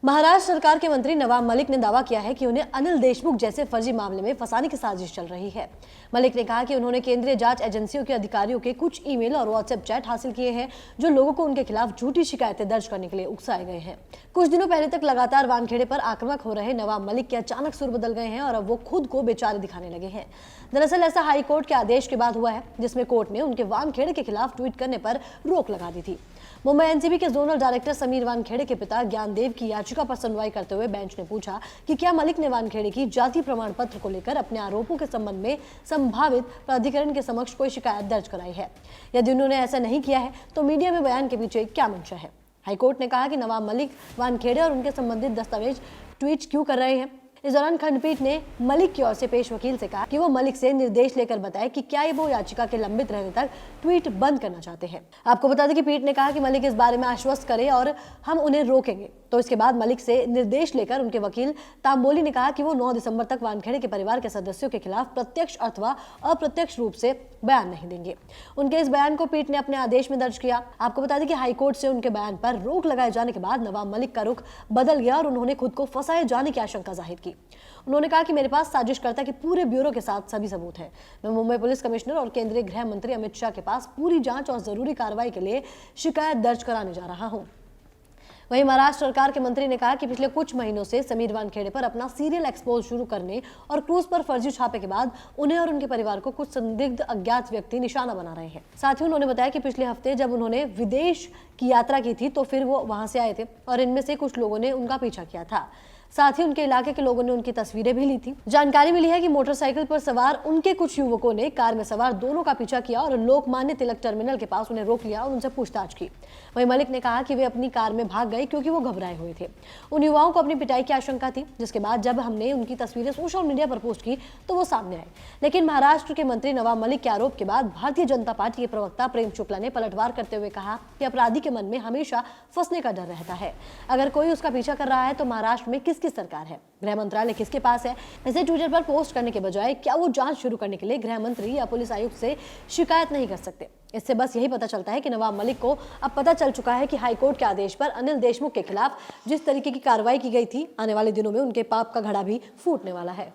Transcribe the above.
महाराष्ट्र सरकार के मंत्री नवाब मलिक ने दावा किया है कि उन्हें अनिल देशमुख जैसे फर्जी मामले में फंसाने की साजिश चल रही है। मलिक ने कहा कि उन्होंने केंद्रीय जांच एजेंसियों के अधिकारियों के कुछ ईमेल और व्हाट्सएप चैट हासिल किए हैं जो लोगों को उनके खिलाफ झूठी शिकायतें दर्ज करने के लिए उकसाए गए हैं। कुछ दिनों पहले तक लगातार वानखेड़े पर आक्रामक हो रहे नवाब मलिक के अचानक सुर बदल गए हैं और अब वो खुद को बेचारे दिखाने लगे हैं। दरअसल ऐसा हाईकोर्ट के आदेश के बाद हुआ है, जिसमें कोर्ट ने उनके वानखेड़े के खिलाफ ट्वीट करने पर रोक लगा दी थी। मुंबई एनसीबी के जोनल डायरेक्टर समीर वानखेड़े के पिता ज्ञानदेव की याचिका पर सुनवाई करते हुए बेंच ने पूछा कि क्या मलिक ने वानखेड़े की जाति प्रमाण पत्र को लेकर अपने आरोपों के संबंध में संभावित प्राधिकरण के समक्ष कोई शिकायत दर्ज कराई है। यदि उन्होंने ऐसा नहीं किया है तो मीडिया में बयान के पीछे क्या मंशा है। हाईकोर्ट ने कहा कि नवाब मलिक वानखेड़े और उनके संबंधित दस्तावेज ट्वीट क्यों कर रहे हैं। इस दौरान खंडपीठ ने मलिक की ओर से पेश वकील से कहा कि वो मलिक से निर्देश लेकर बताए कि क्या वो याचिका के लंबित रहने तक ट्वीट बंद करना चाहते हैं। आपको बता दें कि पीठ ने कहा कि मलिक इस बारे में आश्वस्त करे और हम उन्हें रोकेंगे। तो इसके बाद मलिक से निर्देश लेकर उनके वकील तांबोली ने कहा कि वो 9 दिसंबर तक वानखेड़े के परिवार के सदस्यों के खिलाफ प्रत्यक्ष अथवा अप्रत्यक्ष रूप से बयान नहीं देंगे। उनके इस बयान को पीठ ने अपने आदेश में दर्ज किया। आपको बता दें कि हाईकोर्ट से उनके बयान पर रोक लगाए जाने के बाद नवाब मलिक का रुख बदल गया और उन्होंने खुद को फंसाए जाने की आशंका जाहिर की। उन्होंने कहा कि मेरे पास साजिशकर्ता के पूरे ब्यूरो के साथ सभी सबूत हैं। मैं मुंबई पुलिस कमिश्नर और केंद्रीय गृह मंत्री अमित शाह के पास पूरी जांच और जरूरी कार्रवाई के लिए शिकायत दर्ज कराने जा रहा हूं। वहीं महाराष्ट्र सरकार के मंत्री ने कहा कि पिछले कुछ महीनों से समीर वानखेड़े पर अपना सीरियल एक्सपोज शुरू करने और क्रूज पर फर्जी छापे के बाद उन्हें और उनके परिवार को कुछ संदिग्ध अज्ञात व्यक्ति निशाना बना रहे हैं। साथ ही उन्होंने बताया कि पिछले हफ्ते जब उन्होंने विदेश की यात्रा की थी तो फिर वो वहां से आए थे और इनमें से कुछ लोगों ने उनका पीछा किया था। साथ ही उनके इलाके के लोगों ने उनकी तस्वीरें भी ली थी। जानकारी मिली है कि मोटरसाइकिल पर सवार उनके कुछ युवकों ने कार में सवार दोनों का पीछा किया और लोकमान्य तिलक टर्मिनल के पास उन्हें रोक लिया और उनसे पूछताछ की। वहीं मलिक ने कहा कि वे अपनी कार में भाग गए क्योंकि वो घबराए हुए थे। उन युवाओं को अपनी पिटाई की आशंका थी, जिसके बाद जब हमने उनकी तस्वीरें सोशल मीडिया पर पोस्ट की तो वो सामने आए। लेकिन महाराष्ट्र के मंत्री नवाब मलिक के आरोप के बाद भारतीय जनता पार्टी के प्रवक्ता प्रेम शुक्ला ने पलटवार करते हुए कहा कि अपराधी के मन में हमेशा फंसने का डर रहता है। अगर कोई उसका पीछा कर रहा है तो महाराष्ट्र में किसकी सरकार है, गृह मंत्रालय किसके पास है। इसे ट्विटर पर पोस्ट करने के बजाय क्या वो जांच शुरू करने के लिए गृह मंत्री या पुलिस आयुक्त से शिकायत नहीं कर सकते। इससे बस यही पता चलता है कि नवाब मलिक को अब पता चल चुका है कि हाईकोर्ट के आदेश पर अनिल देशमुख के खिलाफ जिस तरीके की कार्रवाई की गई थी, आने वाले दिनों में उनके पाप का घड़ा भी फूटने वाला है।